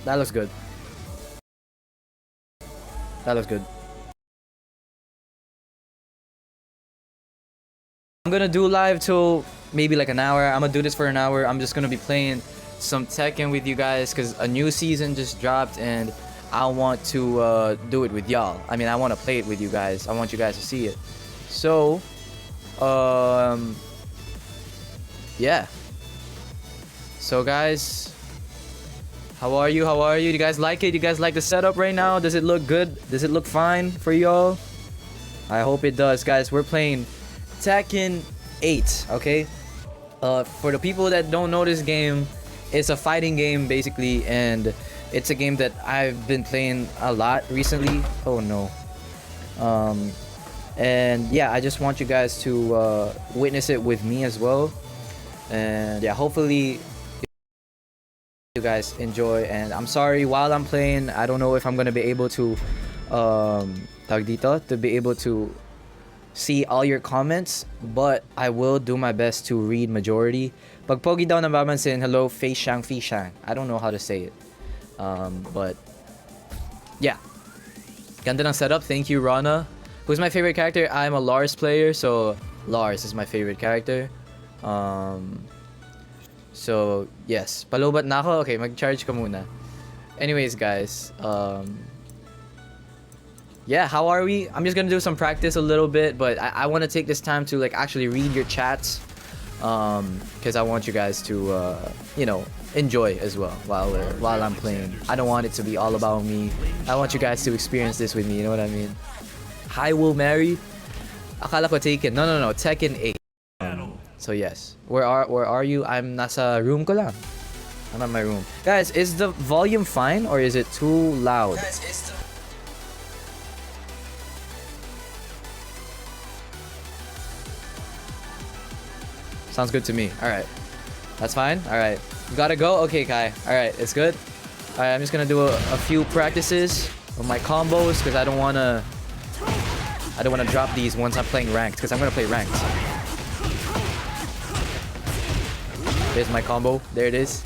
That looks good. That looks good. I'm gonna do live till maybe like an hour. I'm gonna do this for an hour. I'm just gonna be playing some Tekken with you guys because a new season just dropped and I want to do it with y'all. I mean, I want to play it with you guys. I want you guys to see it. So, yeah. So guys, how are you? How are you? Do you guys like it? Do you guys like the setup right now? Does it look good? Does it look fine for y'all? I hope it does, guys. We're playing Tekken 8, okay? For the people that don't know this game, it's a fighting game basically, and it's a game that I've been playing a lot recently. Oh no. And yeah, I just want you guys to witness it with me as well. And yeah, hopefully you guys enjoy. And I'm sorry, while I'm playing, I don't know if I'm gonna be able to tag dito, to be able to see all your comments, but I will do my best to read majority. Pag pogi daw nababansin, hello, Feishang Feishang. I don't know how to say it. But yeah. Ganda ng setup. Thank you, Rana. Who's my favorite character? I'm a Lars player, so Lars is my favorite character. So yes. Palobat na ako? Okay, mag-charge ka muna. Anyways, guys, yeah, how are we? I'm just gonna do some practice a little bit, but I want to take this time to like actually read your chats, because I want you guys to you know, enjoy as well while I'm playing. I don't want it to be all about me. I want you guys to experience this with me. You know what I mean? Hi, Will Mary. Akala ko Taken. No, Tekken 8. So yes, where are you? I'm nasa room ko lang. I'm at my room. Guys, is the volume fine or is it too loud? Sounds good to me. Alright. That's fine? Alright. Gotta go? Okay, Kai. Alright, it's good. Alright, I'm just gonna do a few practices of my combos because I don't wanna drop these once I'm playing ranked, because I'm gonna play ranked. There's my combo. There it is.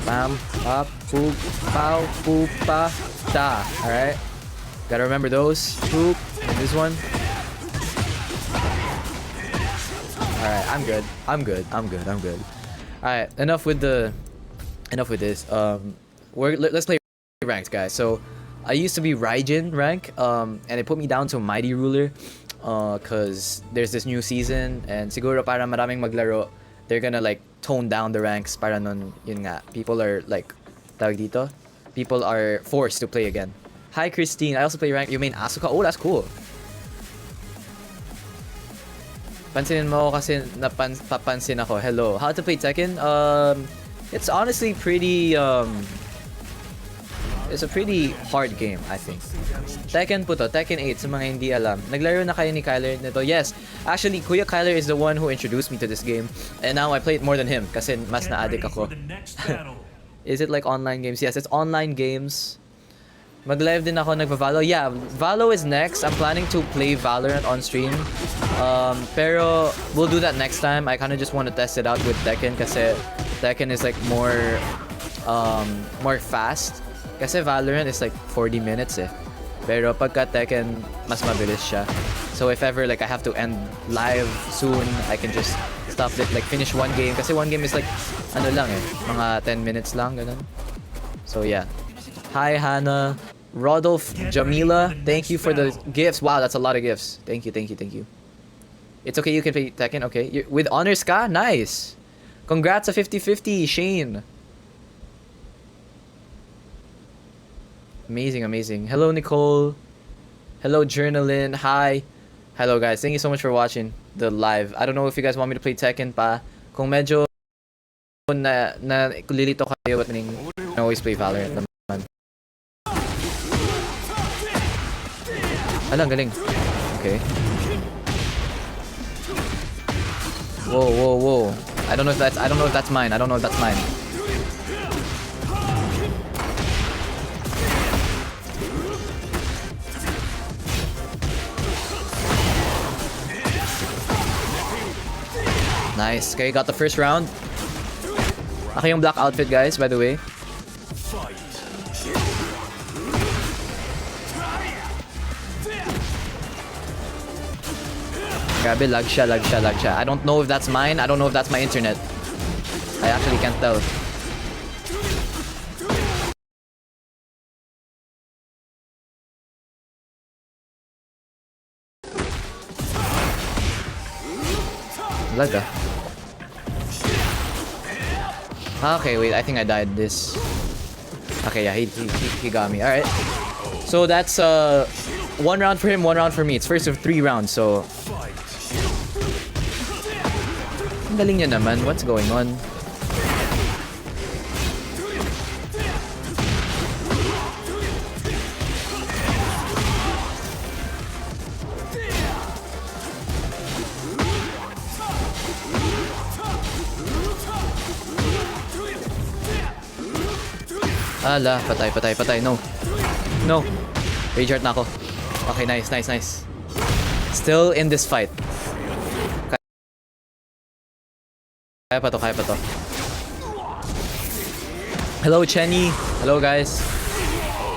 Bam, up, boop, pow, boop, pa, da. Alright. Gotta remember those. Boop. And this one. Alright, I'm good. Alright, enough with this. Let's play ranked, guys. So I used to be Raijin rank, and it put me down to Mighty Ruler, cause there's this new season, and siguro para maraming maglaro, they're gonna like tone down the ranks para nun, yun nga, people are like, tawag dito? People are forced to play again. Hi Christine, I also play rank. You mean Asuka? Oh, that's cool. Pansinin mo kasi papansin ako. Hello. How to play Tekken? It's honestly pretty it's a pretty hard game, I think. Tekken po to, Tekken 8 sa mga hindi alam. Naglaro na kayo ni Kyler nito? Yes. Actually, Kuya Kyler is the one who introduced me to this game. And now I play it more than him kasi mas na-addict ako. Is it like online games? Yes, it's online games. Mag-live din ako nagpa-Valo. Yeah, Valo is next. I'm planning to play Valorant on stream. Pero we'll do that next time. I kind of just want to test it out with Tekken kasi Tekken is like more fast. Kasi Valorant is like 40 minutes eh. Pero pagka Tekken, mas mabilis siya. So if ever like I have to end live soon, I can just stop it, like finish one game. Kasi one game is like, ano lang eh, mga 10 minutes lang, ganun. So yeah. Hi Hannah. Rodolph Jamila, thank you for the gifts. Wow, that's a lot of gifts. Thank you. It's okay, you can play Tekken, okay. With honors ka? Nice. Congrats sa 50-50, Shane. Amazing. Hello, Nicole. Hello, Journalin. Hi. Hello, guys. Thank you so much for watching the live. I don't know if you guys want me to play Tekken pa. Kung medyo na lilito kayo, but I can always play Valorant naman. Alang, galing. Okay. Whoa. I don't know if that's mine. Nice. Okay, got the first round. Ako yung black outfit, guys, by the way. Grabe, lag siya, lag siya, lag siya. I don't know if that's mine. I don't know if that's my internet. I actually can't tell. Lag ah. Okay, wait, I think I died this. Okay, yeah, he got me. Alright. So that's 1 round for him, 1 round for me. It's first of 3 rounds, so... Ang galing niya naman. What's going on? Ala, patay, patay, patay. No. No. Rage art na ako. Okay, nice, nice, nice. Still in this fight. Kaya pa to, kaya pa to. Hello, Chenny. Hello, guys.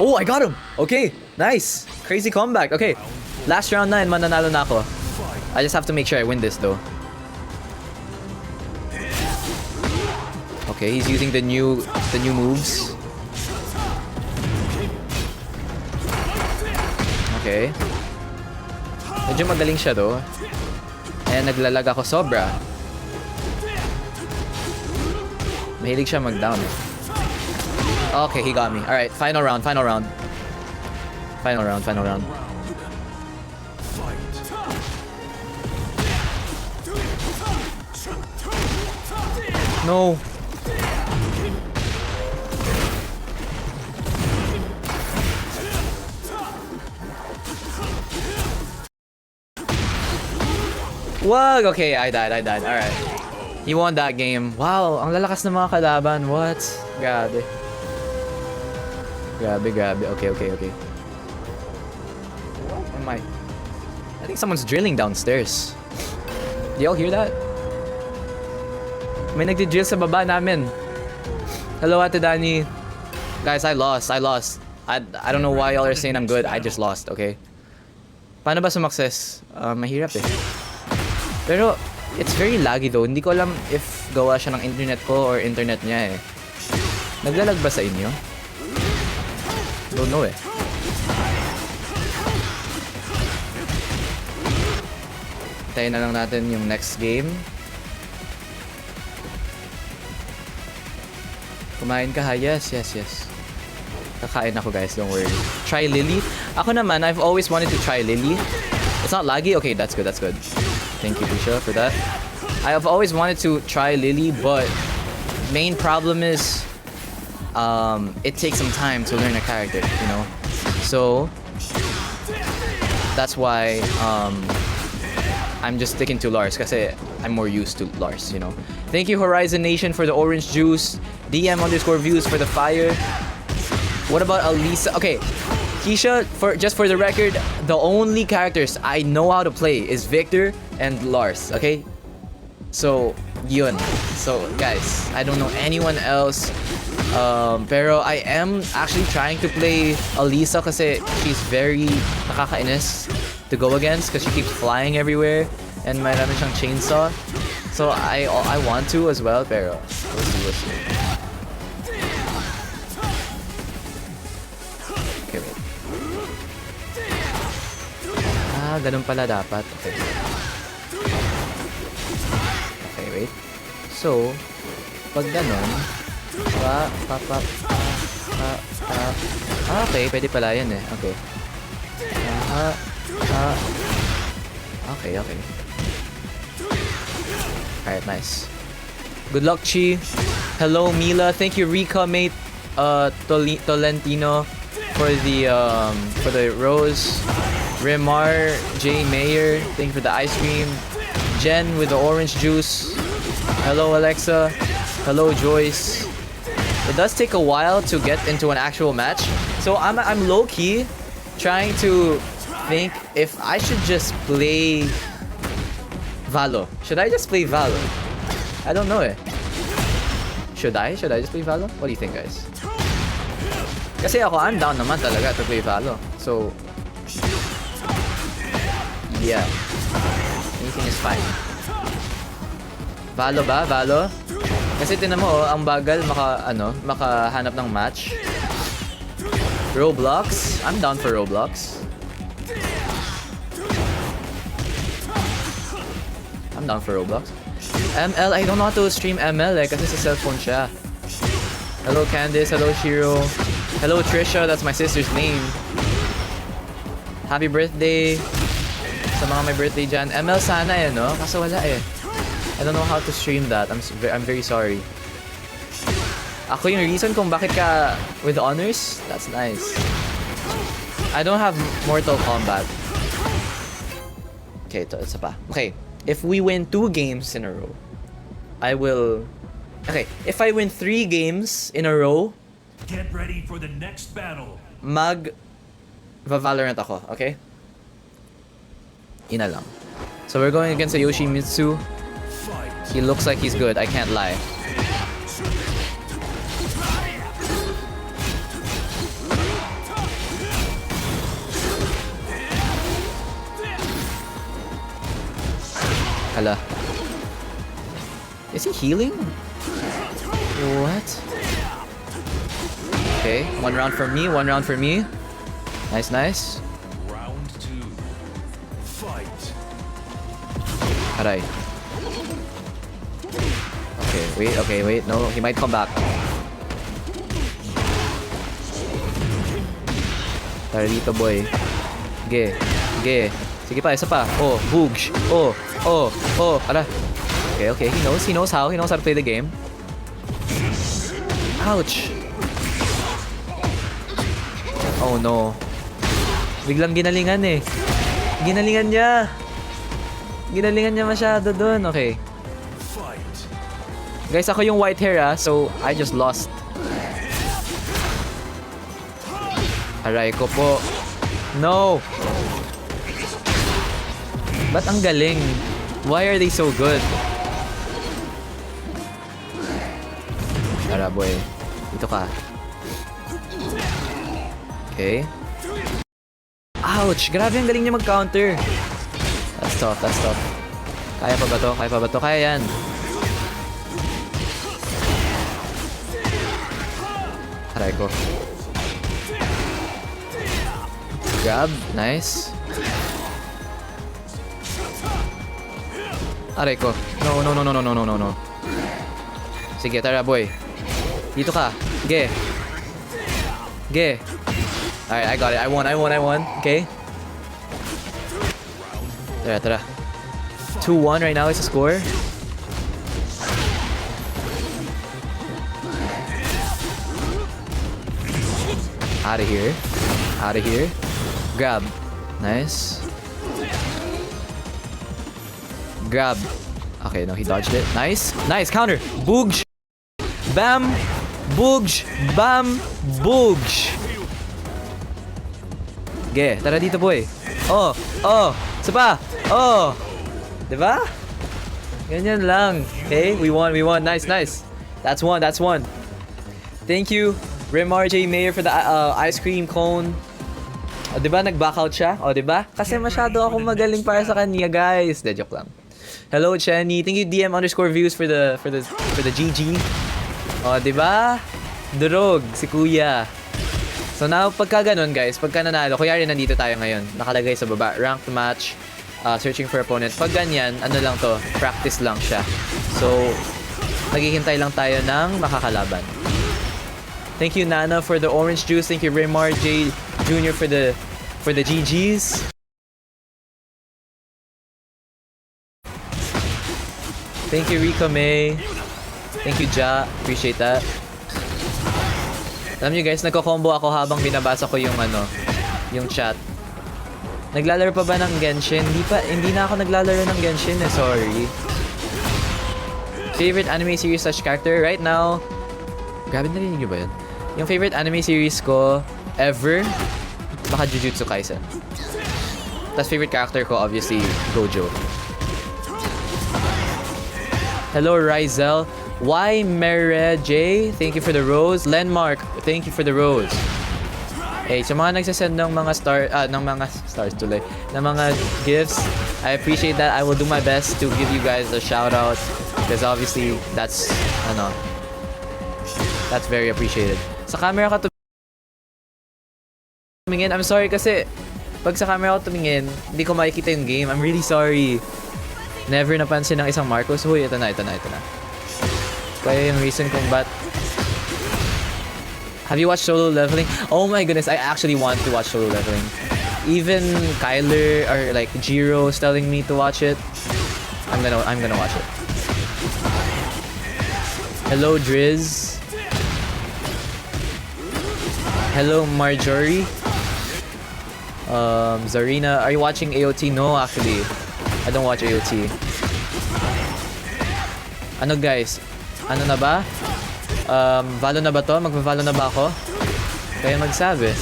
Oh, I got him. Okay, nice. Crazy comeback. Okay, last round na and mananalo na ako. I just have to make sure I win this, though. Okay, he's using the new moves. Okay. Medyo magaling siya, though. And naglalag ako sobra. Mahilig siya mag-down. Okay, he got me. Alright, final round, final round. Final round, final round. No. Wag! Okay, I died. Alright. He won that game. Wow, ang lalakas ng mga kalaban. What? Grabe. Grabe, grabe. Okay. What am I think someone's drilling downstairs. Do y'all hear that? May nagdi-drill sa baba namin. Hello, Ate Dani. Guys, I lost. I don't know why y'all are saying I'm good. I just lost, okay? Paano ba sumakses? Mahirap eh. Pero, it's very laggy though. Hindi ko alam if gawa siya ng internet ko or internet niya eh. Naglalag ba sa inyo? Don't know eh. Tayo na lang natin yung next game. Kumain ka ha? Yes. Kakain ako guys, don't worry. Try Lily. Ako naman, I've always wanted to try Lily. It's not laggy? Okay, that's good. Thank you, Tisha, for that. I have always wanted to try Lily, but main problem is it takes some time to learn a character, you know? So that's why I'm just sticking to Lars kasi I'm more used to Lars, you know? Thank you, Horizon Nation, for the orange juice. DM_views for the fire. What about Alisa? Okay, Keisha, just for the record, the only characters I know how to play is Victor and Lars, okay? So, yun. So, guys, I don't know anyone else. Pero I am actually trying to play Alisa kasi she's very nakakainis to go against because she keeps flying everywhere and mayroon siyang chainsaw. So, I want to as well, pero we'll see. Okay, wait. Ganun pala dapat. Okay, wait. So, pag ganun, okay, pwede pala yan eh. Okay. Okay. Alright, nice. Good luck, Chi. Hello, Mila. Thank you, Rika, mate. Tolentino for the rose. Remar J. Mayer, thank you for the ice cream. Jen with the orange juice. Hello, Alexa. Hello, Joyce. It does take a while to get into an actual match, so I'm low-key trying to think if I should just play Valo. Should I just play Valo? I don't know eh. Should I just play Valo? What do you think, guys? Kasi ako, I'm down naman talaga to play Valo. So, yeah. Anything is fine. Valo ba? Valo? Kasi tinan mo, ang bagal makahanap ng match. Roblox? I'm down for Roblox. I'm down for Roblox. ML, I don't know how to stream ML kasi sa cellphone siya. Hello Candice, hello Shiro. Hello Trisha, that's my sister's name. Happy birthday sa mga may birthday dyan. ML sana no? Kaso wala I don't know how to stream that. I'm very sorry. Ako yung reason kung bakit ka with honors? That's nice. I don't have Mortal Kombat. Okay, ito isa pa. Okay, if we win 2 games in a row, I will... Okay, if I win 3 games in a row, get ready for the next battle. Valorant ako, okay? Ina lang. So we're going against a Yoshimitsu. He looks like he's good, I can't lie. Hala. Is he healing? What? Okay, 1 round for me, 1 round for me. Nice, nice. Round 2. Fight. Aray. Okay, wait. No, he might come back. Tara dito, boy. Ge. Sige pa, isa pa. Oh, boogsh. Oh. Ala. Okay. He knows how to play the game. Ouch. Oh no. Biglang ginalingan Ginalingan niya masyado dun. Okay. Guys, ako yung white hair so I just lost. Aray ko po. No! Ba't ang galing? Why are they so good? Tara boy. Dito ka. Okay. Ouch! Grabe ang galing niya mag-counter. That's tough. Kaya pa ba to? Kaya yan. Aray ko. Grab. Nice. Aray ko. No. Sige, tara boy. Dito ka. Ge. Alright, I got it. I won. Okay. Tara. 2-1 right now is the score. Out of here. Grab. Nice. Grab. Okay, no, he dodged it. Nice. Counter. Boogsh. Bam. Boogsh. Bam. Boogsh. Okay, tara dito boy. Oh. Isa pa. Oh. Diba? Ganyan lang. Okay, we won. Nice. That's one. Thank you, Rim RJ Mayer, for the ice cream cone. O, diba? Nag-backout siya? O, diba? Kasi masyado akong magaling para sa kanya, guys. De, joke lang. Hello, Chenny. Thank you, DM_views for the GG. O, diba? Durog, si Kuya. So, now, pagka ganun, guys, pagka nanalo, kuya rin nandito tayo ngayon. Nakalagay sa baba. Ranked match. Searching for opponent. Pag ganyan, ano lang to? Practice lang siya. So, naghihintay lang tayo ng makakalaban. Thank you, Nana, for the orange juice. Thank you, Raymar J. Jr. for the GGs. Thank you, Rika May. Thank you, Ja. Appreciate that. Alam nyo guys, nagko-combo ako habang binabasa ko yung yung chat. Naglalaro pa ba ng Genshin? Hindi na ako naglalaro ng Genshin sorry. Favorite anime series / character right now? Grabe, narinig nyo ba yun? Yung favorite anime series ko ever, baka Jujutsu Kaisen. Tapos favorite character ko, obviously, Gojo. Hello, Rizel. Why Mere J? Thank you for the rose. Lenmark, Thank you for the rose. Hey, sa mga nagsasend ng mga stars tuloy, ng mga gifts, I appreciate that. I will do my best to give you guys a shout out because obviously that's very appreciated. Sa camera ka tumingin, I'm sorry kasi pag sa camera ko tumingin, hindi ko makikita yung game. I'm really sorry. Never napansin ng isang Marcos. Huy, ito na. Kaya yung reason kung ba't... Have you watched Solo Leveling? Oh my goodness, I actually want to watch Solo Leveling. Even Kyler or like Jiro is telling me to watch it. I'm gonna watch it. Hello Driz. Hello Marjorie. Zarina, are you watching AOT? No, actually. I don't watch AOT. Ano guys? Ano na ba? Valo na ba to? Magva-valo na ba ako? Kaya magsabi.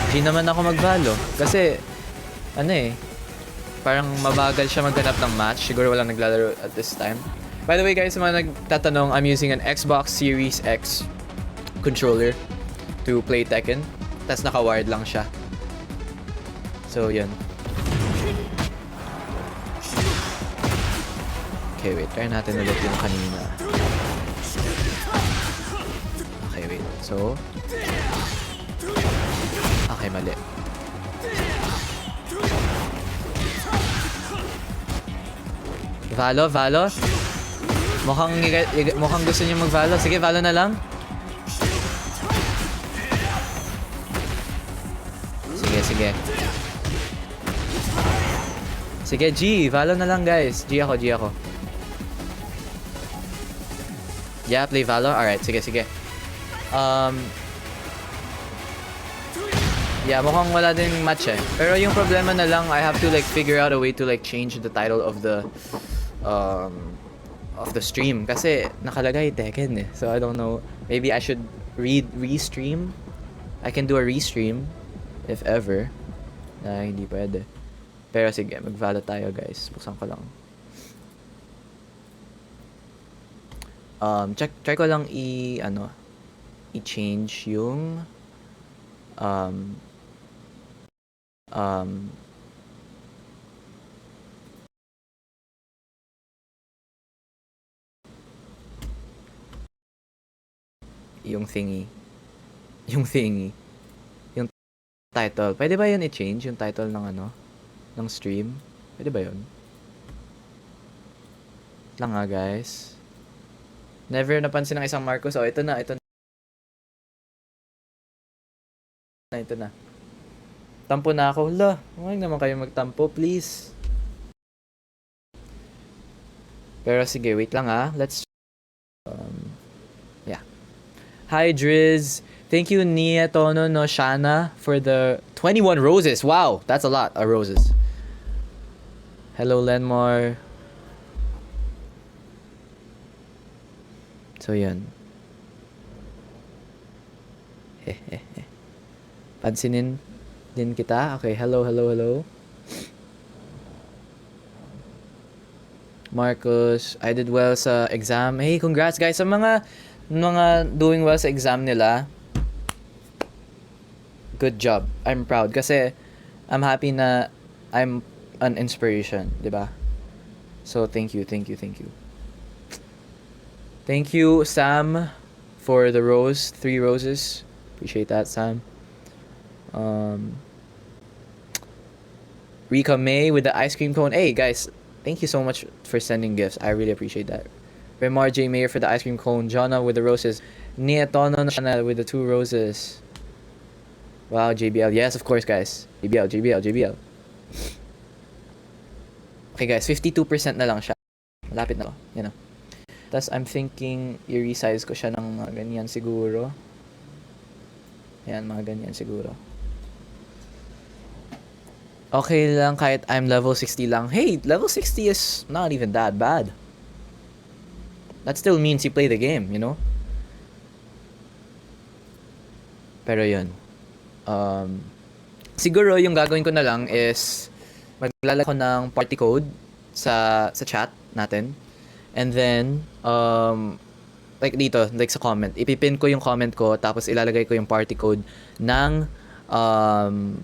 Di naman ako mag-valo. Kasi, parang mabagal siya maghanap ng match. Siguro walang naglalaro at this time. By the way guys, sa mga nagtatanong, I'm using an Xbox Series X controller to play Tekken. Tapos naka-wired lang siya. So, yun. Okay, wait. Try natin ulit yung kanina. Okay, wait. So... Okay, mali. Valo? Mukhang gusto niyo mag-Valo. Sige, Valo na lang. Sige. Sige, G. Valo na lang, guys. G ako. Yeah, play Valo? Alright, sige. Yeah, mukhang wala din match eh. Pero yung problema na lang, I have to like figure out a way to like change the title of the stream. Kasi nakalagay Tekken eh. So I don't know. Maybe I should restream. I can do a restream if ever. Hindi pwede. Pero sige, mag-Valo tayo guys. Buksan ko lang. Try ko lang i-change yung yung thingy. Yung title. Pwede ba yun i-change yung title ng stream? Pwede ba yun? Lang nga guys. Never napansin ng isang Marcos. Oh, ito na. Tampo na ako. Hala, huwag naman kayo magtampo, please. Pero sige, wait lang Let's... yeah. Hi, Driz. Thank you, Nia, Tono, no, Shana, for the 21 roses. Wow, that's a lot of roses. Hello, Lenmar. So, yan. Pansinin din kita. Okay, hello. Marcos, I did well sa exam. Hey, congrats guys sa mga doing well sa exam nila. Good job. I'm proud kasi I'm happy na I'm an inspiration, 'di ba? So, thank you. Thank you, Sam, for the rose. 3 roses. Appreciate that, Sam. Rika May with the ice cream cone. Hey, guys, thank you so much for sending gifts. I really appreciate that. Remar J. Mayer for the ice cream cone. Jonna with the roses. Nia Tono with the 2 roses. Wow, JBL. Yes, of course, guys. JBL. Okay, guys, 52% na lang siya. Malapit na. You know. Tapos, I'm thinking, i-resize ko siya ng mga ganyan siguro. Ayan, mga ganyan siguro. Okay lang kahit I'm level 60 lang. Hey, level 60 is not even that bad. That still means you play the game, you know? Pero yun. Siguro yung gagawin ko na lang is maglalagay ko ng party code sa chat natin. And then, like dito, like sa comment, ipipin ko yung comment ko, tapos ilalagay ko yung party code ng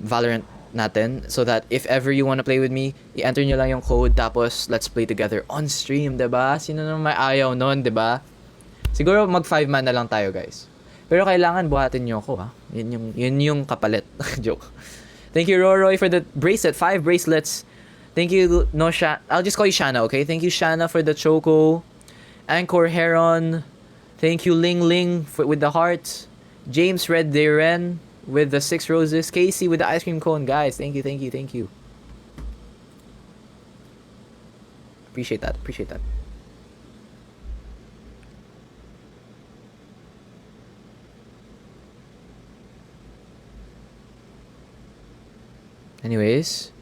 Valorant natin, so that if ever you wanna play with me, i-enter nyo lang yung code, tapos let's play together on stream, diba? Sino naman may ayaw nun, diba? Siguro mag 5 man na lang tayo, guys. Pero kailangan buhatin nyo ako, ha? Yun yung kapalit. Joke. Thank you, Roroy, for the bracelet. 5 bracelets. Thank you, no, I'll just call you Shana, okay? Thank you, Shana, for the choco. Anchor Heron. Thank you, Ling Ling, with the heart. James Red Daren with the 6 roses. Casey with the ice cream cone. Guys, thank you, thank you, thank you. Appreciate that, appreciate that. Anyways,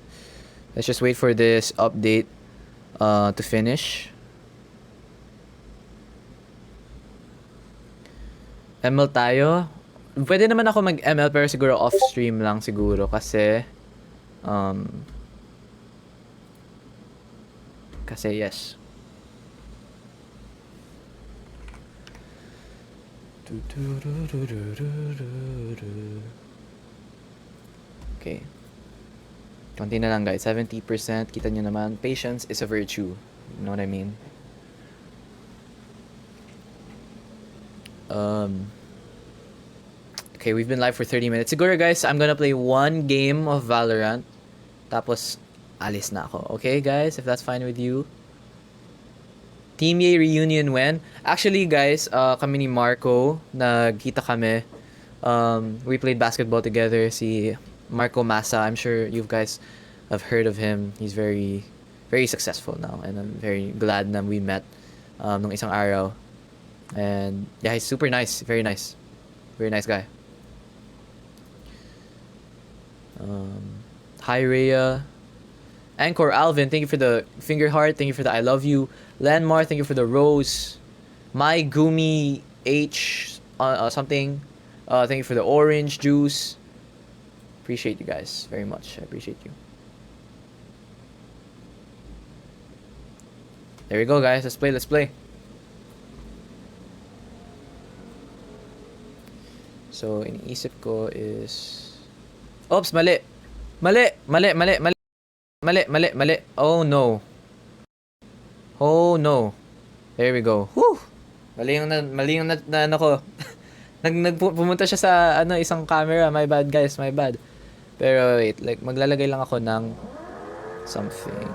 let's just wait for this update to finish. ML tayo. Pwede naman ako mag-ML pero siguro off-stream lang siguro kasi yes. Okay. Konti na lang, guys. 70%. Kita nyo naman. Patience is a virtue. You know what I mean? Okay, we've been live for 30 minutes. Siguro, guys, I'm gonna play one game of Valorant. Tapos, alis na ako. Okay, guys? If that's fine with you. Team Yay reunion when? Actually, guys, kami ni Marco, nagkita kami. We played basketball together. Si Marco Massa, I'm sure you guys have heard of him. He's very, very successful now. And I'm very glad na we met nung isang araw. And yeah, he's super nice. Very nice. Very nice guy. Hi, Rhea. Anchor Alvin, thank you for the finger heart. Thank you for the I love you. Landmar, thank you for the rose. My Gumi H something. Thank you for the orange juice. Appreciate you guys very much. I appreciate you. There we go, guys. Let's play. Let's play. So, iniisip ko is... Oops, mali. Mali. Oh, no. Oh, no. There we go. Whew! Mali yung na ano ko. Pumunta siya sa isang camera. My bad, guys. My bad. Pero wait, like maglalagay lang ako ng something.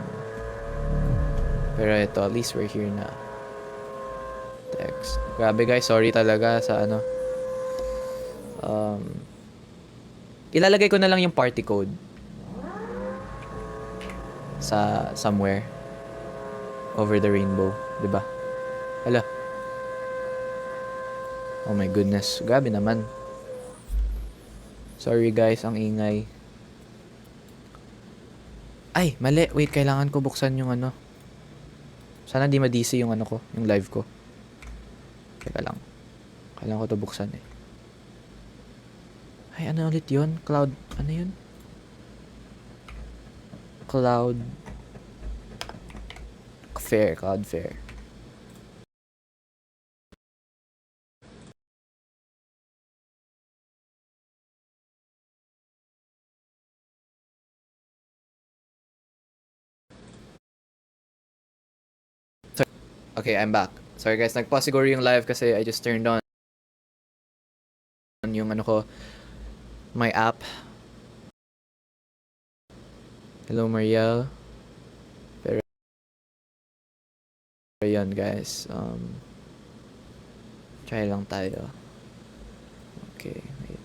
Pero ito, at least we're here na. Text. Grabe, guys. Sorry talaga sa ilalagay ko na lang yung party code sa somewhere over the rainbow, 'di ba? Hala. Oh my goodness, grabe naman. Sorry guys, ang ingay. Ay, mali. Wait, kailangan ko buksan yung Sana di ma-DC yung ko, yung live ko. Teka lang. Kailangan ko to buksan eh. Ay, ano ulit yun? Cloud, ano yun? Cloud Fair. Okay, I'm back. Sorry guys, nag-pause siguro yung live kasi I just turned on yung ko, my app. Hello Mariel. Pero yun guys, try lang tayo. Okay, wait.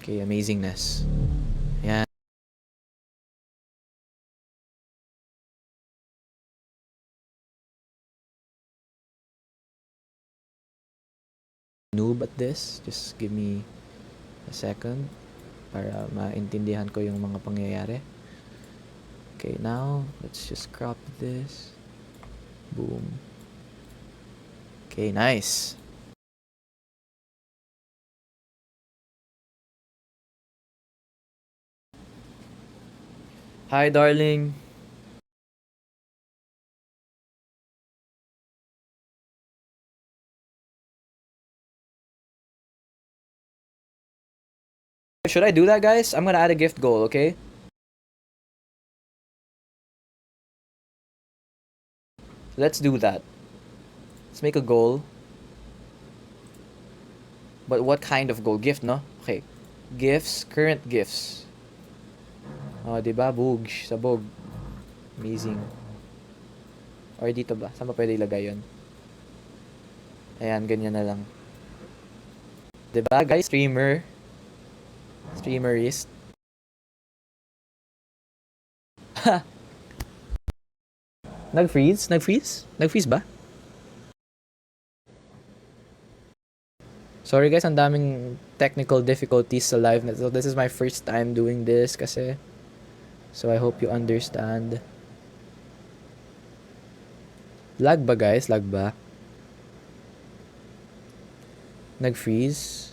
Okay, amazingness. Yan. Noob at this. Just give me a second para maintindihan ko yung mga pangyayari. Okay, now let's just crop this. Boom. Okay, nice. Hi, darling. Should I do that, guys? I'm gonna add a gift goal, okay? Let's do that. Let's make a goal. But what kind of goal? Gift, no? Okay. Gifts. Current gifts. Oh, diba? Bug. Sabog. Amazing. Or dito ba? Saan ba pwede ilagay yun? Ayan, ganyan na lang. Diba, guys? Streamer. Streamerist. Ha! Nag-freeze? Nag-freeze? Nag-freeze ba? Sorry guys, ang daming technical difficulties sa live na. So this is my first time doing this kasi. So I hope you understand. Lag ba guys? Lag ba? Nag-freeze?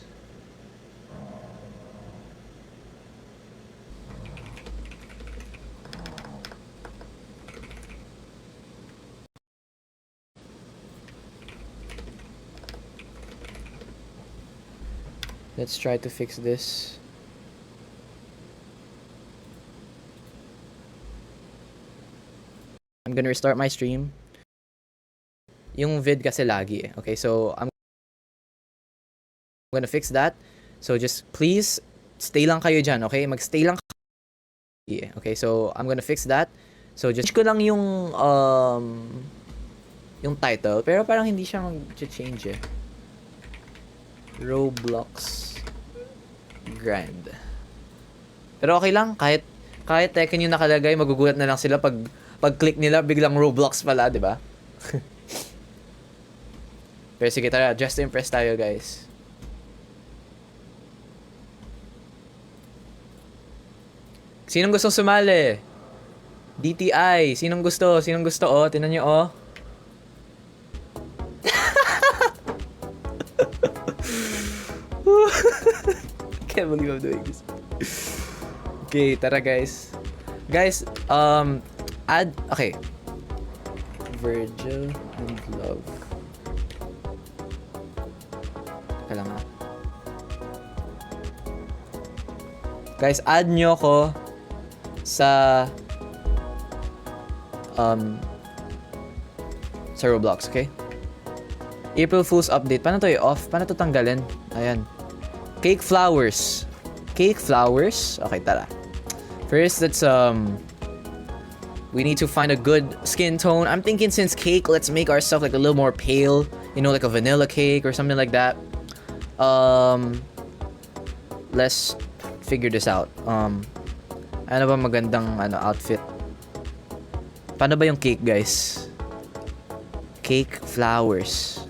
Let's try to fix this. I'm gonna restart my stream. Yung vid kasi lagi eh. Okay, so I'm gonna fix that. So just please stay lang kayo dyan, okay? Magstay lang kayo. Okay, so I'm gonna fix that. So just ko lang yung title, pero parang hindi siya mag-change eh. Roblox Grind. Pero okay lang, kahit Tekken yung nakalagay, magugulat na lang sila pag click nila biglang Roblox pala, 'di ba? Pero sige, tara, just to impress tayo, guys. Sinong gustong sumali? DTI, sinong gusto? Oh, tingnan niyo oh. Can't believe I'm doing this. Okay, tara guys. Guys, add, okay. Virgil and Love. Kailangan nga. Guys, add nyo ko sa Roblox, okay? April Fool's update. Paano to i-off? Paano to tanggalin? Ayan. Cake flowers. Cake flowers? Okay, tara. First, let's we need to find a good skin tone. I'm thinking since cake, let's make our stuff like a little more pale. You know, like a vanilla cake or something like that. Let's figure this out. Ano ba magandang outfit? Paano ba yung cake, guys? Cake flowers.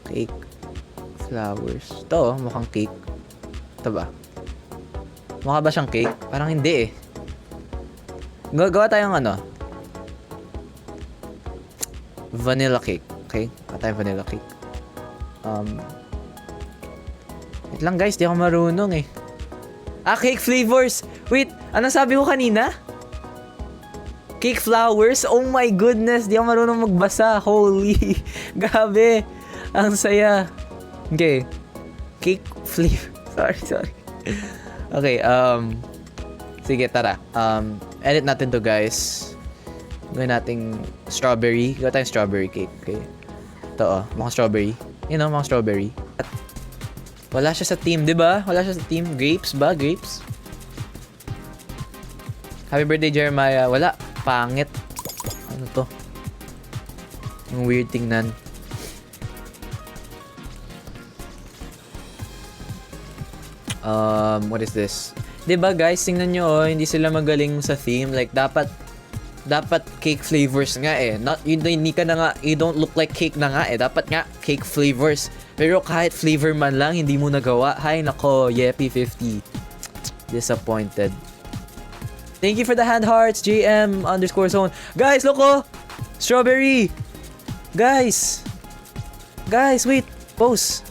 Cake flowers. Ito, mukhang cake. Ito ba? Mukha ba siyang cake? Parang hindi eh. Gawa tayong vanilla cake. Okay? Gawa tayong vanilla cake. Wait lang guys, di ako marunong eh. Cake flavors! Wait, ano sabi ko kanina? Cake flowers? Oh my goodness, di ako marunong magbasa. Holy, grabe. Ang saya. Okay. Cake flavor. Sorry. Okay, sige, tara. Edit natin to, guys. Gawin nating strawberry. Gawin tayong strawberry cake, okay? Ito, mukhang strawberry. You know, mukhang strawberry. At wala siya sa team, di ba? Wala siya sa team. Grapes ba? Grapes? Happy birthday, Jeremiah. Wala. Pangit. Ano to? Ang weird tingnan. What is this? Diba guys, tingnan nyo oh, hindi sila magaling sa theme. Like, dapat cake flavors nga eh. Hindi ka na nga, you don't look like cake na nga eh. Dapat nga, cake flavors. Pero kahit flavor man lang, hindi mo nagawa. Hay nako, Yeppy50. Disappointed. Thank you for the hand hearts, JM_zone. Guys, look oh! Strawberry! Guys! Guys, wait! Pose!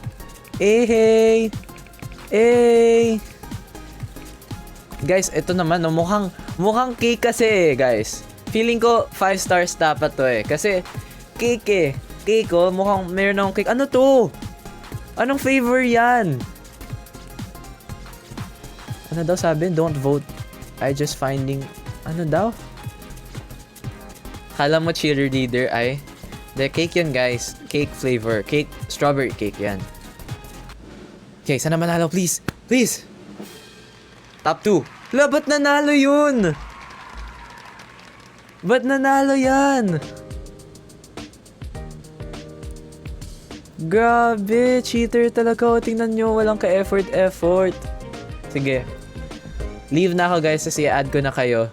Hey! Guys, ito naman, no, mukhang cake kasi, guys. Feeling ko 5 stars dapat to eh. Kasi cake eh. Cake oh, mukhang meron akong cake. Ano to? Anong flavor yan? Ano daw sabi? Don't vote. I just finding... Ano daw? Kala mo cheerleader ay... The cake yun, guys. Cake flavor. Cake, strawberry cake yan. Okay, sana manalo, please. Please! Top 2. Hala, ba't nanalo yun? Ba't nanalo yan? Grabe, cheater talaga. O, tingnan nyo, walang ka-effort. Sige. Leave na ako, guys, kasi add ko na kayo.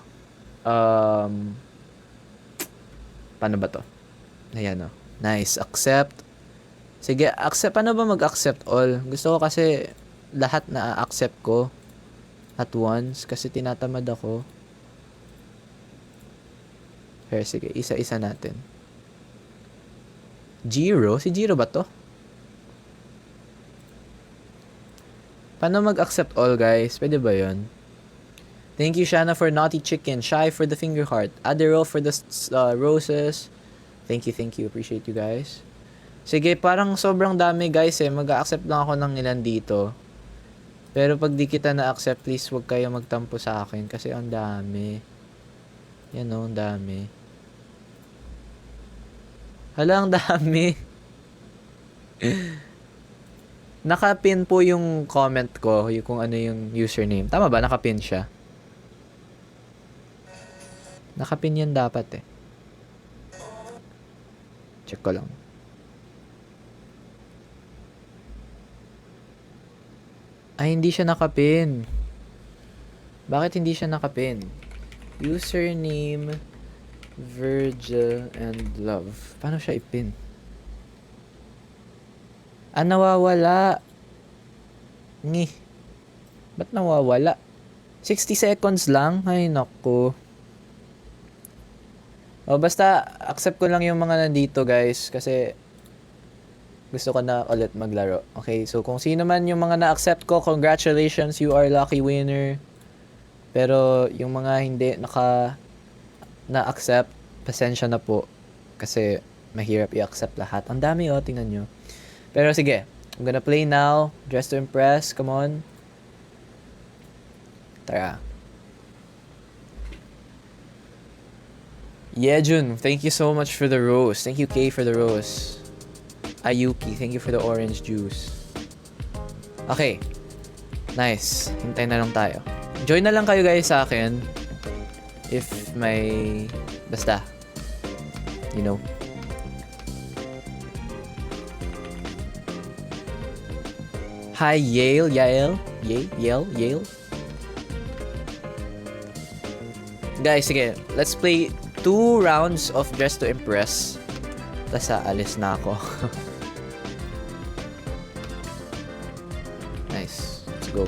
Paano ba to? Ayan, o. Nice. Accept. Sige, accept. Paano ba mag-accept all? Gusto ko kasi lahat na accept ko at once kasi tinatamad ako. Pero sige, isa-isa natin. Jiro? Si Jiro ba to? Paano mag-accept all, guys? Pwede ba yun? Thank you, Shana, for Naughty Chicken. Shy for the finger heart. Adero for the roses. Thank you. Appreciate you, guys. Sige, parang sobrang dami, guys, eh. Mag-accept lang ako ng ilan dito. Pero pag di kita na-accept, please huwag kayo magtampo sa akin kasi ang dami. Yan, oh, ang dami. Hala, ang dami. Nakapin po yung comment ko, yung kung ano yung username. Tama ba? Nakapin siya. Nakapin yan dapat eh. Check ko lang. Ay, hindi siya nakapin. Bakit hindi siya nakapin? Username, Virgil, and Love. Paano siya ipin? Ah, nawawala. Ngi. Ba't nawawala? 60 seconds lang? Ay, naku. O, basta, accept ko lang yung mga nandito, guys. Kasi, gusto ko na ulit maglaro. Okay, so kung sino man yung mga na-accept ko, congratulations, you are lucky winner. Pero yung mga hindi na-accept, pasensya na po. Kasi mahirap i-accept lahat. Ang dami tingnan nyo. Pero sige, I'm gonna play now. Dress to Impress, come on. Tara. Yejun, thank you so much for the rose. Thank you, Kay, for the rose. Ayuki, thank you for the orange juice. Okay. Nice. Hintay na lang tayo. Join na lang kayo, guys, sa akin. If may... Basta. You know. Hi, Yale. Guys, sige. Let's play 2 rounds of Dress to Impress. Tapos aalis na ako. Nice. Let's go.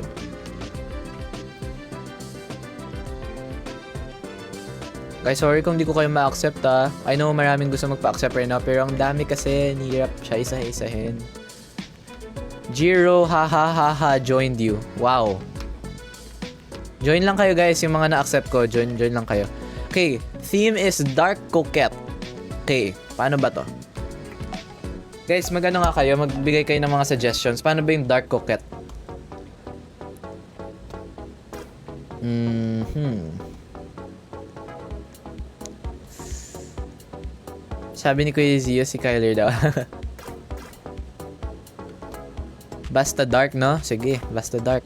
Guys, sorry kung di ko kayo ma-accept ha. I know maraming gusto magpa-accept right now, pero ang dami kasi, nihirap siya isa-isahin. Jiro, ha, joined you. Wow. Join lang kayo, guys, yung mga na-accept ko. Join lang kayo. Okay, theme is Dark Coquette. Okay, paano ba to? Guys, magano nga kayo, magbigay kayo ng mga suggestions. Paano ba yung Dark Coquette? Sabi ni Kuya Zio, si Kyler daw. Basta dark, no? Sige, basta dark.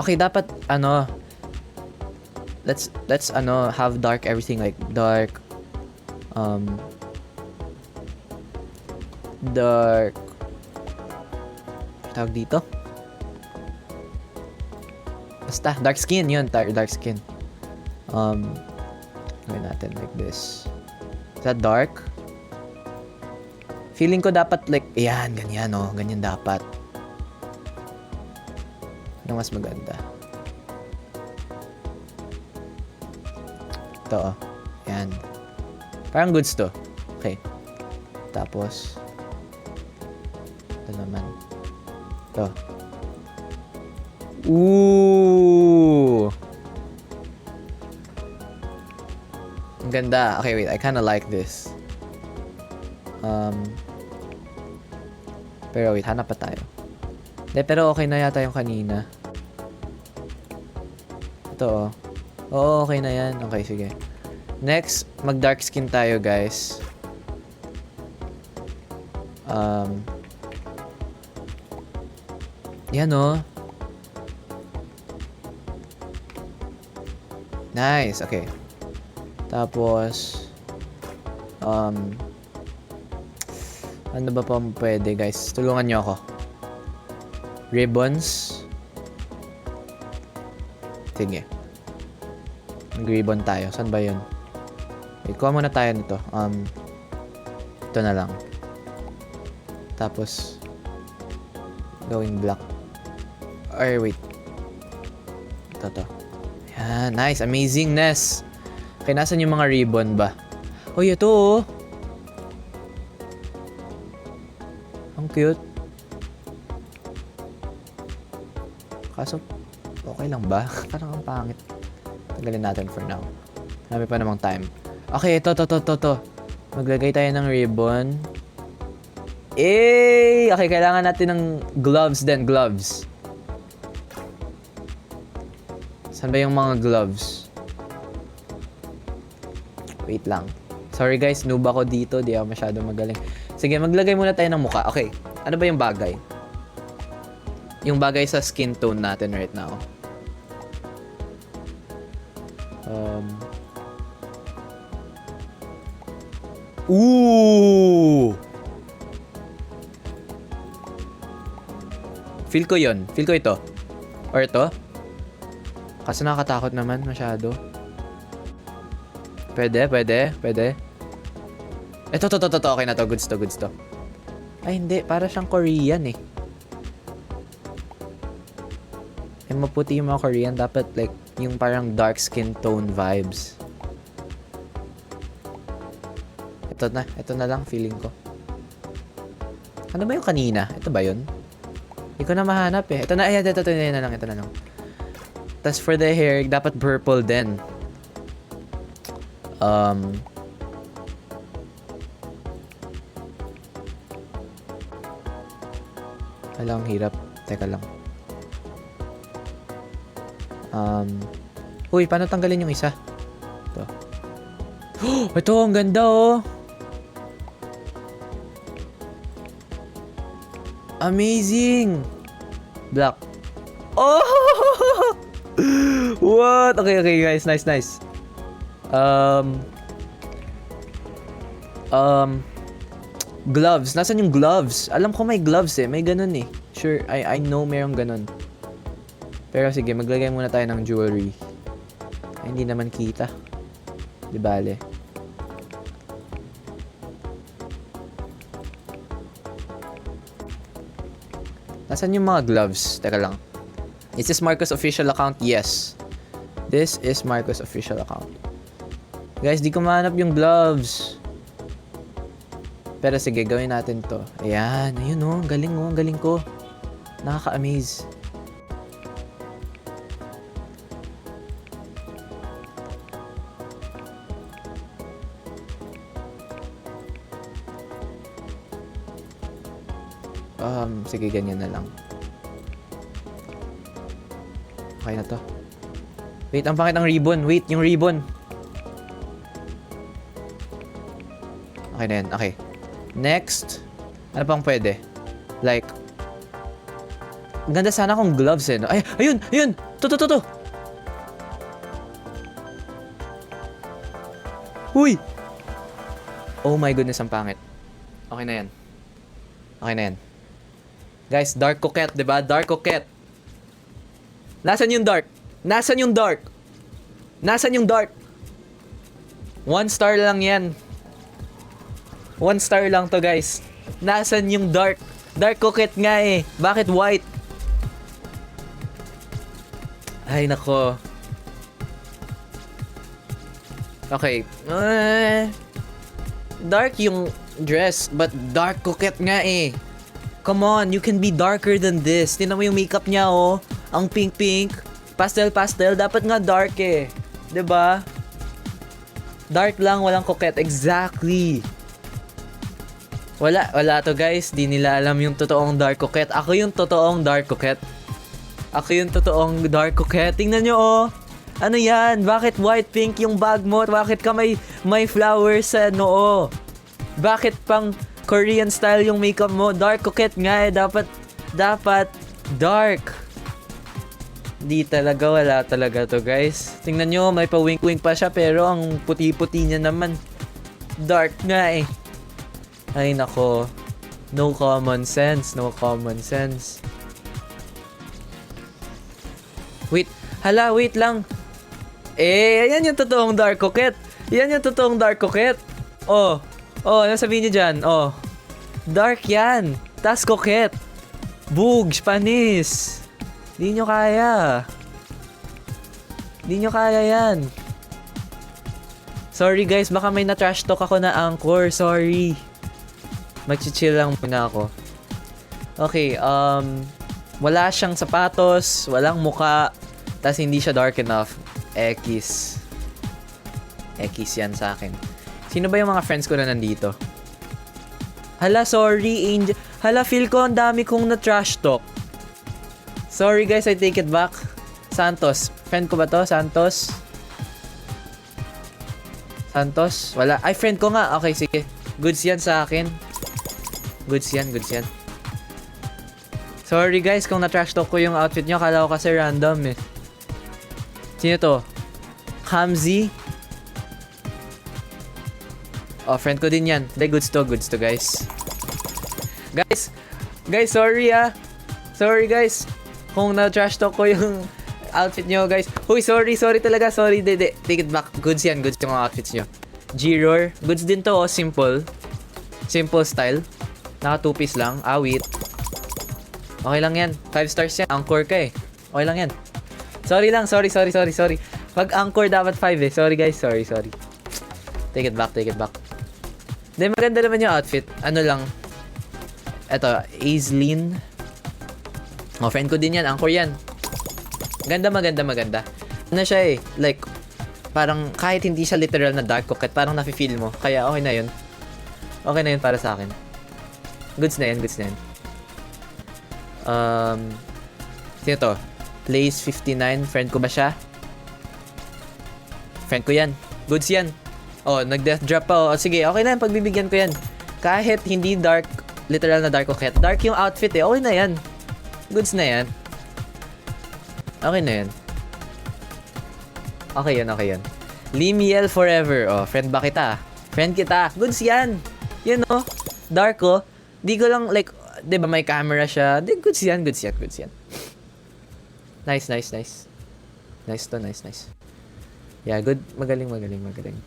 Okay, dapat, let's, have dark everything, like, dark, tawag dito? Basta, dark skin, yun, dark skin. Gawin natin like this. Is that dark? Feeling ko dapat like, ayan, ganyan, oh. Ganyan dapat. Ano mas maganda? Ito, oh. Ayan. Parang goods to. Okay. Tapos, ito naman. Ito. Ooh! Ang ganda. Okay, wait. I kinda like this. Pero wait, hanap pa tayo. Pero okay na yata yung kanina. Ito, oh. Oo, okay na yan. Okay, sige. Next, mag-dark skin tayo, guys. Yan, oh. Nice, okay. Tapos, ano ba pa pwede, guys? Tulungan nyo ako. Ribbons. Sige. Mag-ribbon tayo. Saan ba yun? Wait, kuha muna tayo nito. Ito na lang. Tapos, gawing black. Or, wait. Ito. Yan, nice. Amazingness. Okay, nasan yung mga ribbon ba? Oh, ito, oh. Ang cute. Kaso, okay lang ba? Parang ang pangit. Tagalin natin for now. Marami pa namang time. Okay, ito. Maglagay tayo ng ribbon. Okay, kailangan natin ng gloves din. Gloves. Saan ba yung mga gloves? Wait lang. Sorry guys, noob ako dito. Di ako masyado magaling. Sige, maglagay muna tayo ng mukha. Okay, ano ba yung bagay? Yung bagay sa skin tone natin right now. Ooh! Feel ko yon. Feel ko ito. Or ito. Kasi nakakatakot naman masyado. Pwede. Ito. Okay na to. Goods to. Ay, hindi. Para siyang Korean eh. Yung maputi yung mga Korean, dapat like, yung parang dark skin tone vibes. Ito na lang, feeling ko. Ano ba yung kanina? Ito ba yun? Hindi ko na mahanap eh. Ito na lang. Tapos for the hair, dapat purple din. Alam, hirap. Teka lang. Uy, paano tanggalin yung isa? Ito. Oh, ito, ang ganda oh. Amazing. Black. Oh! What? Okay, guys. Nice. Gloves. Nasaan yung gloves? Alam ko may gloves eh. May ganun eh. Sure, I know mayroong ganun. Pero sige, maglagay muna tayo ng jewelry. Ay, hindi naman kita. Di bale. Nasaan yung mga gloves? Teka lang. Is this Marcos official account? Yes. This is Marcos official account. Guys, di ko mahanap yung gloves. Pero sige, gawin natin to. Ayan. Ayun oh. Ang galing ko. Nakaka-amaze. Sige, ganyan na lang. Okay na to. Wait, ang pangit ng ribbon. Wait, yung ribbon. Okay na yan. Okay. Next. Ano pang pwede? Like, ganda sana kung gloves eh. No? Ay, ayun! To. Uy! Oh my goodness, ang pangit. Okay na yan. Guys, dark coquette, diba? Dark coquette. Nasaan yung dark? 1 star lang yan. 1 star lang to, guys. Nasaan yung dark? Dark coquette nga eh. Bakit white? Ay, nako. Okay. Dark yung dress, but dark coquette nga eh. Come on, you can be darker than this. Tingnan mo yung makeup niya, oh. Ang pink. Pastel. Dapat nga dark eh. 'Di ba? Dark lang, walang coquette. Exactly. Wala to guys. Di nila alam yung totoong dark coquette. Ako yung totoong dark coquette. Tingnan nyo, oh. Ano yan? Bakit white pink yung bag mo? Bakit ka may flowers sa noo? Bakit pang Korean style yung makeup mo? Dark coquette nga eh. Dapat dark. Di talaga, wala talaga to guys. Tingnan nyo, may pa-wink-wink pa siya pero ang puti-puti niya naman. Dark nga eh. Ay nako. No common sense. Wait lang. Ayan yung totoong dark coquette. Oh, ano sabihin niyo dyan? Oh, dark yan. Tas coquette. Bugs, panis. Di nyo kaya yan. Sorry guys, baka may na-trash talk ako na Anchor. Sorry. Mag-chill lang muna ako. Okay, wala siyang sapatos, walang muka, tas hindi siya dark enough. X yan sa akin. Sino ba yung mga friends ko na nandito? Hala, sorry, Angel. Hala, feel ko ang dami kong na-trash talk. Sorry guys, I take it back. Santos. Friend ko ba to? Santos? Wala. Ay, friend ko nga. Okay, sige. Goods yan sa akin. Goods yan. Sorry guys kung na-trash talk ko yung outfit nyo. Akala ko kasi random eh. Sino to? Hamzi? Oh, friend ko din yan. Hindi, goods to guys. Guys, sorry ah. Sorry guys. Kung na-trash talk ko yung outfit nyo guys. Uy, sorry talaga. Sorry, take it back. Goods yan, goods yung outfits nyo. G-Roar. Goods din to, oh. Simple style. Naka 2-piece lang. Awit. Okay lang yan. 5 stars yan. Anchor ka eh. Okay lang yan. Sorry. Pag anchor dapat 5 eh. Sorry guys. Sorry. Take it back. Then maganda naman yung outfit. Ano lang. Eto. Aislinn. Oh, friend ko din yan. Anchor yan. Maganda. Ano siya eh. Like, parang kahit hindi siya literal na dark coquette, parang nafe-feel mo. Kaya okay na yun. Okay na yun para sa akin. Goods na yan. Sino to? Place 59. Friend ko ba siya? Friend ko yan. Goods yan. Oh, nag-death drop pa. Oh, sige, okay na yan. Pagbibigyan ko yan. Kahit hindi dark, literal na dark coquette. Dark yung outfit eh. Okay na yan. Goods na yan. Okay na yan. Okay yan. Limiel forever. Oh, friend ba kita? Friend kita. Goods yan. You know? Dark oh. Di ko lang like, di ba may camera siya? Di, goods yan. Nice. Nice to. Yeah, good. Magaling.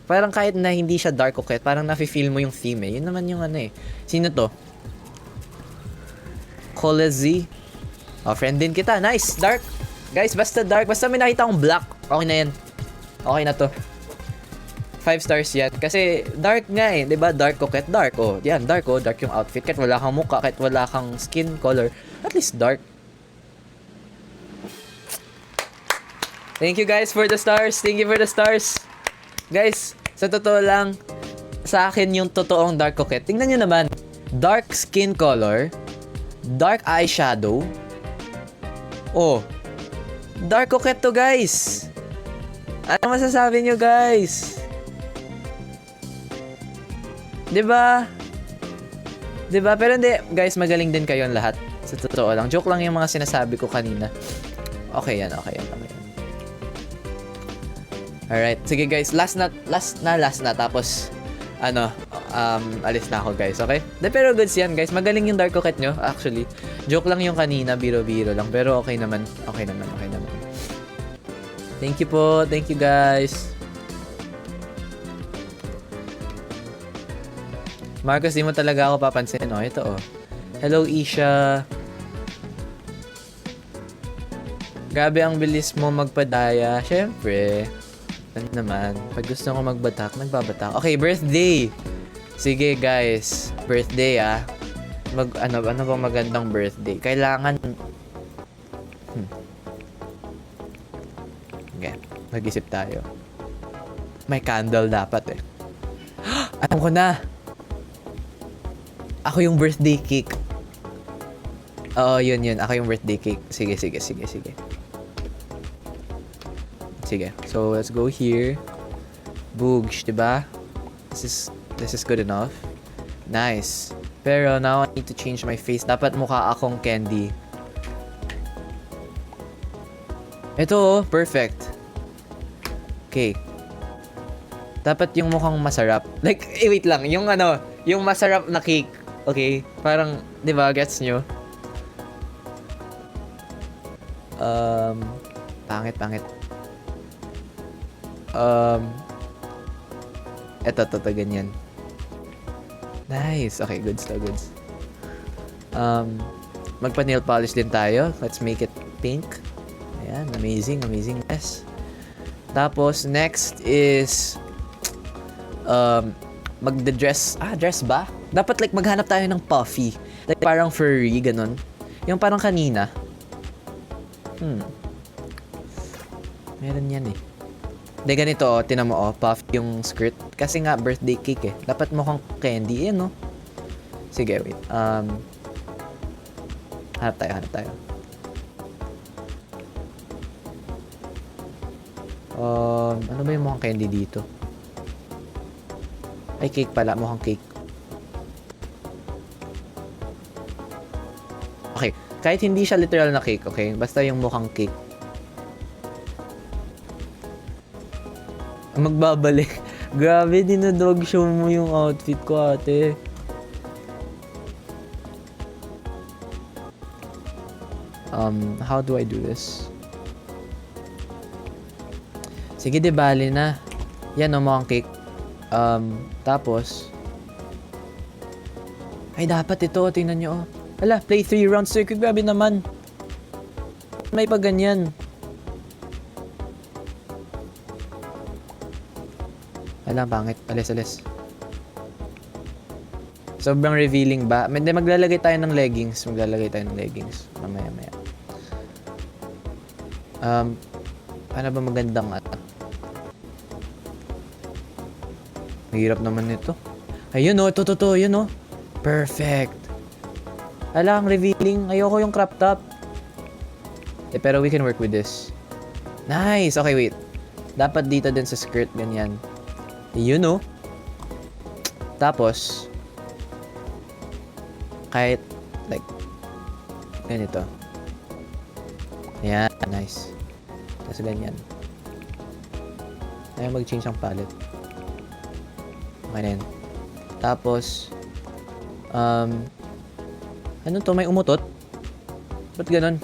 Parang kahit na hindi siya dark coquette, parang nafe-feel mo yung theme eh. Yun naman yung ano eh. Sino to? Colezi. Oh, friend din kita. Nice. Dark. Guys, basta dark. Basta may nakita akong black. Okay na yan. Okay na to. 5 stars yan. Kasi dark nga eh. Diba? Dark coquette. Dark. Oh, yan. Dark oh. Dark yung outfit. Kahit wala kang mukha. Kahit wala kang skin color. At least dark. Thank you guys for the stars. Guys, sa totoo lang, sa akin yung totoong dark coquette. Tingnan nyo naman. Dark skin color. Dark eyeshadow. Oh. Dark coquette to guys. Ano masasabi nyo guys? Diba? Pero hindi, guys, magaling din kayo lahat. Sa totoo lang. Joke lang yung mga sinasabi ko kanina. Okay yan. Alright, sige guys, last na. Tapos, alis na ako guys, okay? Pero goods yan guys, magaling yung dark coquette nyo, actually. Joke lang yung kanina, biro-biro lang. Pero okay naman. Thank you po, thank you guys. Marcos, di mo talaga ako papansin. Oh, ito oh. Hello, Isha. Grabe ang bilis mo magpadaya. Syempre. Ano naman. Pag gusto ko magbatak, nagbabatak. Okay, birthday. Sige, guys. Birthday, ah. Ano bang magandang birthday? Kailangan... Okay. Mag-isip tayo. May candle dapat eh. Alam ko na. Ako yung birthday cake. Oo, yun. Ako yung birthday cake. Sige. sige. So, let's go here. Boogs, diba? This is good enough. Nice. Pero now I need to change my face. Dapat mukha akong candy. Ito oh, perfect. Okay. Dapat yung mukhang masarap. Like, wait lang. Yung yung masarap na cake. Okay? Parang, di ba, gets nyo? Pangit. Eto, ganyan. Nice. Okay, goods. Magpa-nail polish din tayo. Let's make it pink. Ayan, amazing. Yes. Tapos, next is magde-dress. Dress ba? Dapat like maghanap tayo ng puffy. Like parang furry, ganun. Yung parang kanina. Meron yan eh. Hindi, ganito oh, tinan mo oh, puff yung skirt. Kasi nga, birthday cake eh. Dapat mukhang candy eh, no? Sige, wait. Hanap tayo. Ano ba yung mukhang candy dito? Ay, cake pala. Mukhang cake. Okay. Kahit hindi siya literal na cake, okay? Basta yung mukhang cake. Magbabalik. Grabe, dinodog show mo yung outfit ko, ate. How do I do this? Sige, di bali na. Yan, mukhang cake. Tapos ay, dapat ito. Tingnan nyo, oh. Hala, play 3 rounds circuit. Grabe naman. May pa ganyan. Hala, pangit. Alis. Sobrang revealing ba? Maglalagay tayo ng leggings. Mamaya. Ano ba magandang Mahirap naman nito. Ayun oh, ito, yun oh. Perfect. Ang revealing. Ayoko yung crop top. Pero we can work with this. Nice. Okay, wait. Dapat dito din sa skirt, ganyan. Yun oh. Tapos, kahit, like, ganito. Ayan, nice. Tapos ganyan. Ayaw mag-change ang palette. Okay na yun. Tapos, ano to? May umutot? Ba't ganun?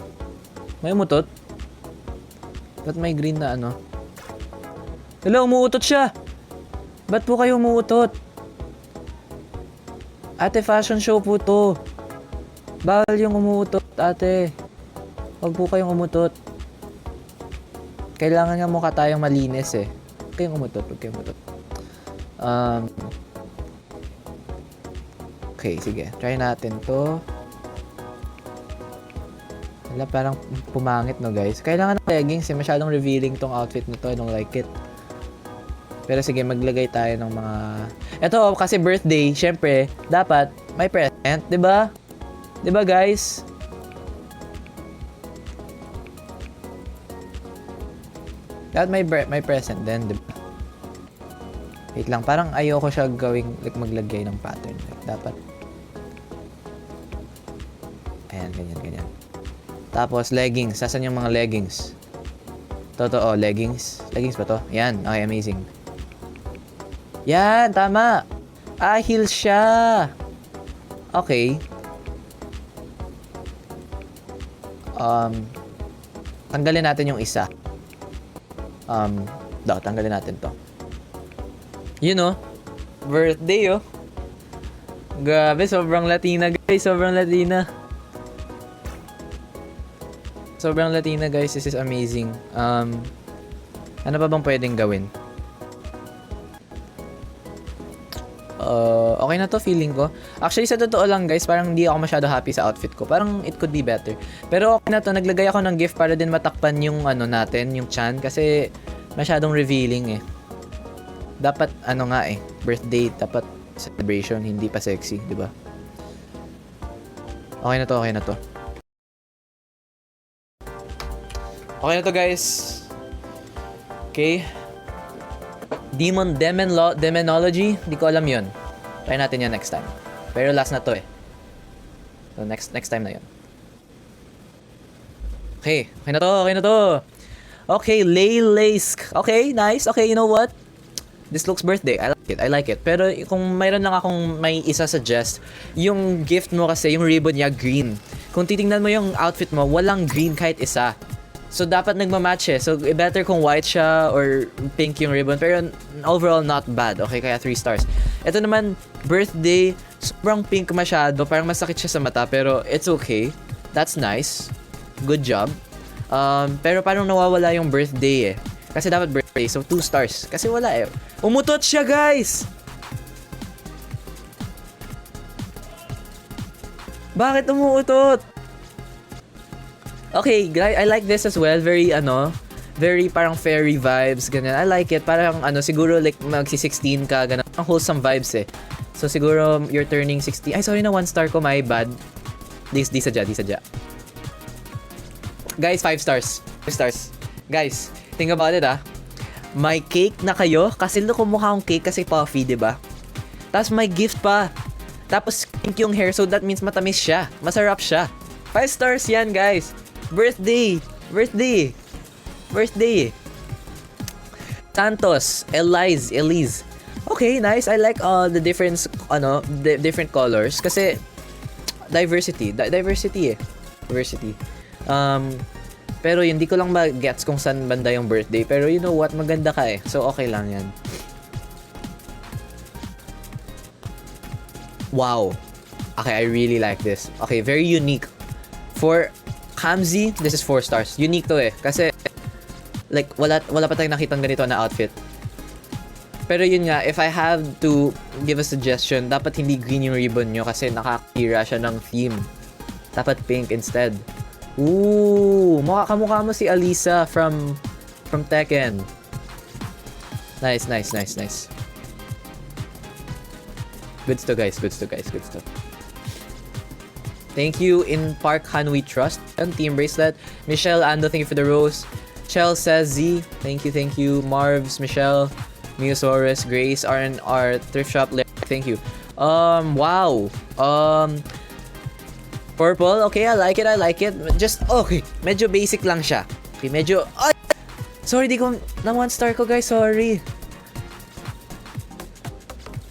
May umutot? Ba't may green na ano? Hala, umuutot siya! Ba't po kayo umuutot? Ate, fashion show po to. Bawal yung umuutot, ate. Huwag po kayong umutot. Kailangan nga mukha tayong malinis eh. Huwag kayong umutot. Okay, sige. Try natin to. Wala, parang pumangit no guys. Kailangan ng leggings eh. Masyadong revealing tong outfit nito. I don't like it. Pero sige, maglagay tayo ng mga... Ito, kasi birthday, syempre, dapat may present, di ba? Di ba guys? Dapat may present din, di ba? Wait lang, parang ayoko siya gawing like, maglagay ng pattern. Like, dapat. Ayan, ganyan. Tapos, leggings. Sasan yung mga leggings? Totoo, leggings. Leggings ba to? Yan, okay, amazing. Yan, tama. Heels siya. Okay. Tanggalin natin yung isa. Tanggalin natin to. You know, birthday oh. Grabe, sobrang Latina guys, Sobrang Latina guys, this is amazing. Ano pa bang pwedeng gawin? Okay na to, feeling ko. Actually, sa totoo lang guys, parang hindi ako masyado happy sa outfit ko. Parang it could be better. Pero okay na to, naglagay ako ng gift para din matakpan yung natin, yung chan. Kasi masyadong revealing eh. Dapat birthday, dapat celebration, hindi pa sexy, di ba? Okay na to. Okay na to guys. Okay. Demonology. Di ko alam yun. Try natin yan next time. Pero last na to eh. So next time na yun. Okay. Okay na to. Okay, Laylask. Okay, nice. Okay, you know what? This looks birthday. I like it. Pero kung mayroon lang akong may isa-suggest, yung gift mo kasi, yung ribbon niya, green. Kung titingnan mo yung outfit mo, walang green kahit isa. So, dapat nagmamatch eh. So, better kung white siya or pink yung ribbon. Pero overall, not bad. Okay, kaya 3 stars. Ito naman, birthday. Sobrang pink masyado. Parang masakit siya sa mata. Pero it's okay. That's nice. Good job. Pero parang nawawala yung birthday eh. Kasi dapat birthday. So, 2 stars. Kasi wala eh. Umutot siya, guys! Bakit umuutot? Okay, I like this as well. Very, very parang fairy vibes, ganyan. I like it. Parang, siguro like magsi-16 ka, ganun. Ang wholesome vibes eh. So, siguro you're turning 16. Ay, sorry na, 1 star ko. My bad. Di sadya. Guys, 5 stars. 5 stars. Guys, think about it may cake na kayo kasi look, mukha akong cake kasi puffy, diba? Tapos may gift pa. Tapos pink yung hair, so that means matamis siya. Masarap siya. 5 stars yan, guys. Birthday. Santos. Elise. Okay, nice. I like the different different colors kasi diversity eh. Diversity. Pero hindi ko lang ma-gets kung saan banda yung birthday. Pero you know what? Maganda ka eh. So, okay lang yan. Wow. Okay, I really like this. Okay, very unique. For Kamzi, this is 4 stars. Unique to eh. Kasi, like, wala pa tayong nakitang ganito na outfit. Pero yun nga, if I have to give a suggestion, dapat hindi green yung ribbon nyo kasi nakakira siya ng theme. Dapat pink instead. Ooh, kamukha mo si Alisa from Tekken. Nice. Good stuff, guys. Thank you in Park Han We Trust and Team Bracelet. Michelle Ando, thank you for the rose. Chell says Z, thank you. Marvs, Michelle, Miosaurus, Grace, R&R, Thrift Shop, thank you. Wow. Purple, okay, I like it. Just, okay, medyo basic lang siya. Okay, medyo, sorry, di ko, na 1 star ko, guys, sorry.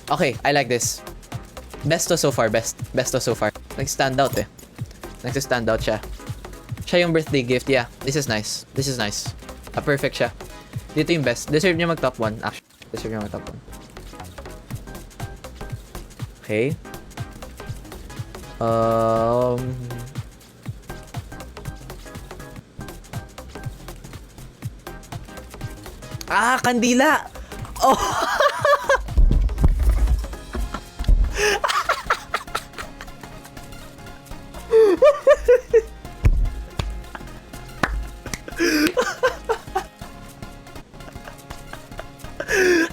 Okay, I like this. Best so far. Nag-stand out eh. Nag-stand out siya. Siya yung birthday gift, yeah. This is nice. Perfect siya. Dito yung best. Deserve niya mag top 1, actually. Okay. Kandila! Oh!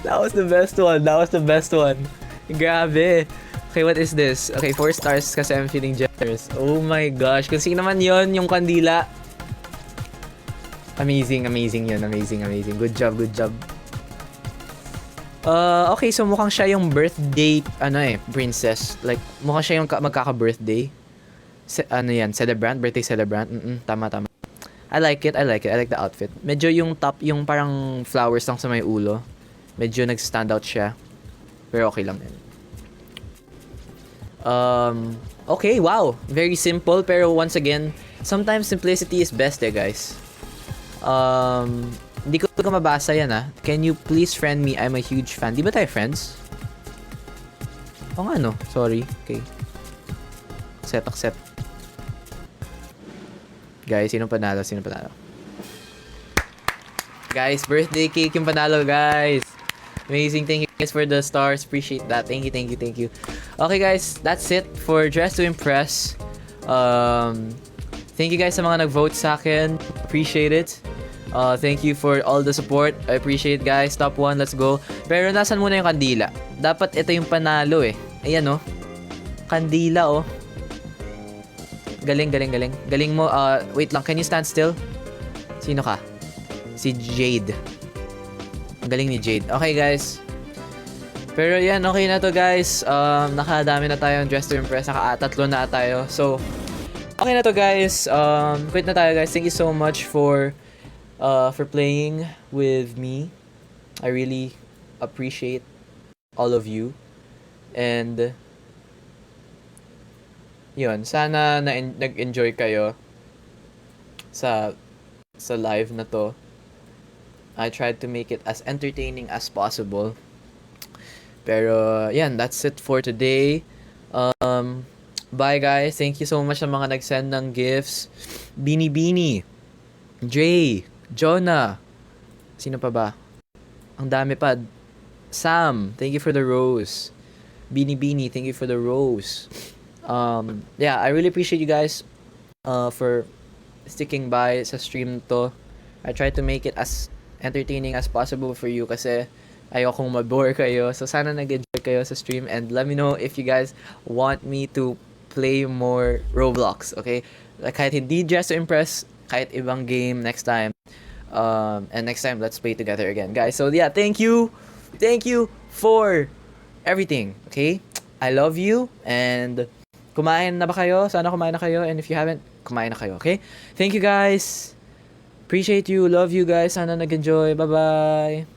That was the best one. Grabe. Okay, what is this? Okay, 4 stars kasi I'm feeling generous. Oh my gosh. Kung sino naman yon yung kandila. Amazing yun. Amazing. Good job. Okay, so mukhang siya yung birthday, princess. Like, mukhang siya yung magkaka-birthday. Celebrant, birthday celebrant. Tama. I like it. I like the outfit. Medyo yung top, yung parang flowers lang sa may ulo. Medyo nag-stand out siya. Pero okay lang yan. Okay, wow. Very simple, pero once again, sometimes simplicity is best guys. Hindi ko mabasa yan Can you please friend me? I'm a huge fan. Di ba tayo friends? Oo nga sorry. Okay. Accept. Guys, sino panalo? Guys, birthday cake yung panalo, guys. Amazing. Thank you guys for the stars. Appreciate that. Thank you. Okay guys, that's it for Dress to Impress. Thank you guys sa mga nag-vote sa akin. Appreciate it. Thank you for all the support. I appreciate guys. Top 1, let's go. Pero nasan muna yung kandila? Dapat ito yung panalo eh. Ayan Kandila Galing. Galing mo. Wait lang, can you stand still? Sino ka? Si Jade. Ang galing ni Jade. Okay, guys. Pero yan, okay na to, guys. Nakadami na tayong Dress to Impress. Naka-tatlo na tayo. So, okay na to, guys. Quit na tayo, guys. Thank you so much for playing with me. I really appreciate all of you. And yun, sana nag-enjoy kayo sa live na to. I tried to make it as entertaining as possible. Pero yan, that's it for today. Bye, guys. Thank you so much sa mga nag-send ng gifts. Bini, Dre, Jonah. Sino pa ba? Ang dami pa. Sam, thank you for the rose. Bini, thank you for the rose. Yeah, I really appreciate you guys for sticking by sa stream to. I tried to make it as entertaining as possible for you kasi ayokong mabore kayo. So sana nag-enjoy kayo sa stream, and let me know if you guys want me to play more Roblox, okay? Like, kahit hindi Dress to Impress, kahit ibang game next time. And next time, let's play together again, guys. So yeah, thank you for everything, okay? I love you, and kumain na ba kayo? Sana kumain na kayo, and if you haven't, kumain na kayo, okay? Thank you, guys. Appreciate you, love you guys. Sana nag-enjoy. Bye-bye.